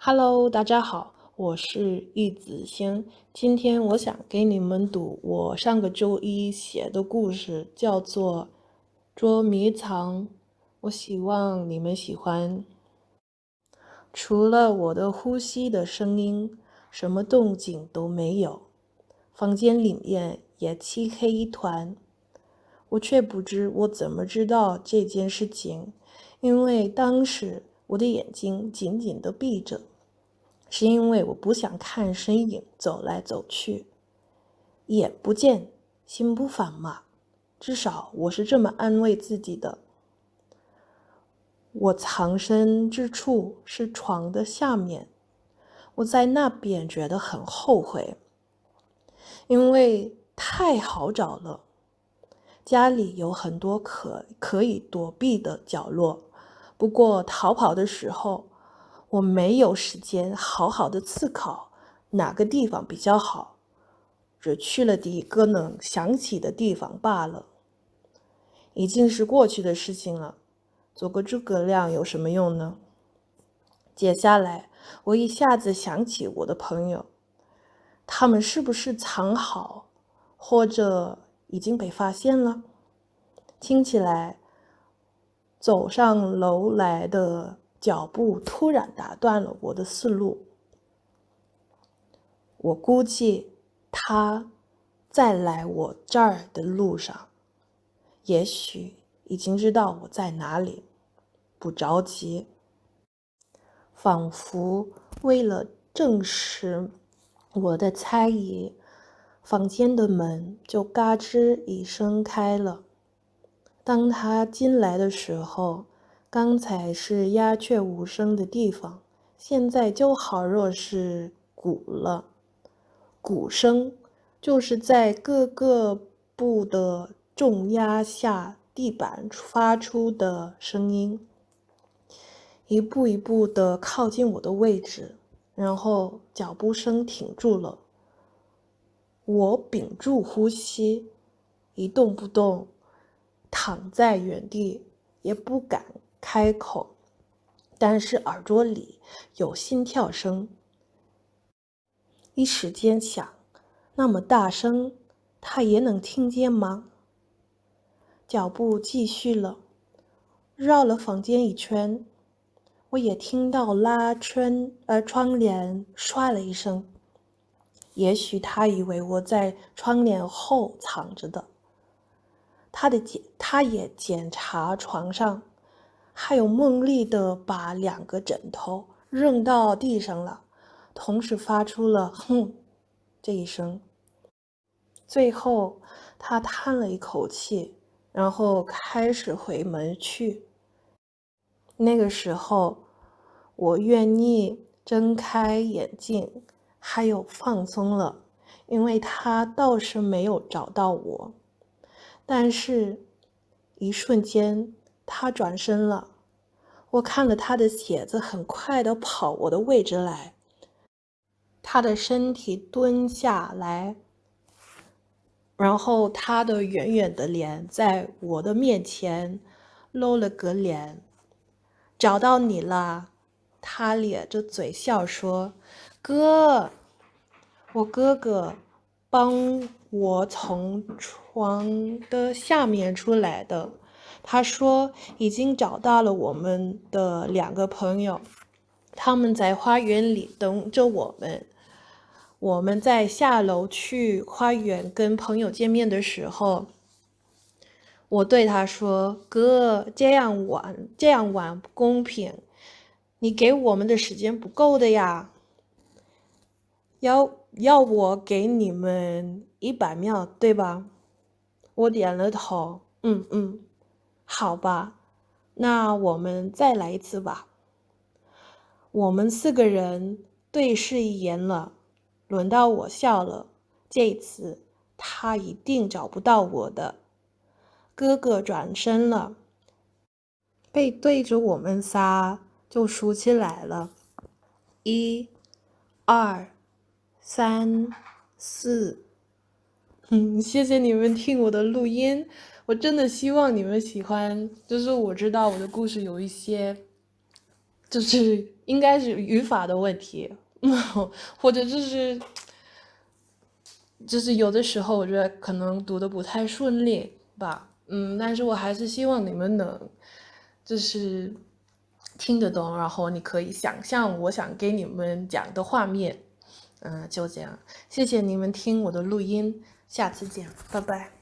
Hello，大家好，我是易子星。今天我想给你们读我上个周一写的故事，叫做《捉迷藏》。我希望你们喜欢。除了我的呼吸的声音，什么动静都没有。房间里面也漆黑一团。我却不知我怎么知道这件事情，因为当时我的眼睛紧紧地闭着。是因为我不想看身影走来走去，眼不见心不烦嘛，至少我是这么安慰自己的。我藏身之处是床的下面，我在那边觉得很后悔，因为太好找了。家里有很多可以躲避的角落，不过逃跑的时候，我没有时间好好的思考哪个地方比较好，只去了第一个能想起的地方罢了。已经是过去的事情了，做个诸葛亮有什么用呢？接下来，我一下子想起我的朋友，他们是不是藏好，或者已经被发现了？听起来，走上楼来的脚步突然打断了我的思路。我估计他在来我这儿的路上，也许已经知道我在哪里，不着急。仿佛为了证实我的猜疑，房间的门就嘎吱一声开了。当他进来的时候，刚才是鸦雀无声的地方，现在就好若是鼓了。鼓声就是在各个部的重压下地板发出的声音，一步一步地靠近我的位置，然后脚步声停住了。我屏住呼吸，一动不动，躺在原地，也不敢开口，但是耳朵里有心跳声。一时间想，那么大声，他也能听见吗？脚步继续了，绕了房间一圈，我也听到窗帘唰了一声。也许他以为我在窗帘后藏着的。他也检查床上，还有梦丽的把2个枕头扔到地上了，同时发出了哼这一声。最后他叹了一口气，然后开始回门去。那个时候我愿意睁开眼睛，还有放松了，因为他倒是没有找到我。但是一瞬间他转身了，我看了他的鞋子很快地跑我的位置来，他的身体蹲下来，然后他的圆圆的脸在我的面前露了个脸。找到你了，他咧着嘴笑说，哥，我哥哥帮我从床的下面出来的。他说已经找到了我们的2个朋友，他们在花园里等着我们。我们在下楼去花园跟朋友见面的时候，我对他说，哥，这样晚不公平，你给我们的时间不够的呀。要我给你们100秒，对吧？我点了头，好吧，那我们再来一次吧。我们4个人对视一眼了，轮到我笑了。这次他一定找不到我的。哥哥转身了，背对着我们仨就数起来了，1、2、3、4。谢谢你们听我的录音，我真的希望你们喜欢。就是我知道我的故事有一些，就是应该是语法的问题，或者就是有的时候我觉得可能读的不太顺利吧，但是我还是希望你们能就是听得懂，然后你可以想象我想给你们讲的画面，就这样，谢谢你们听我的录音，下次见，拜拜。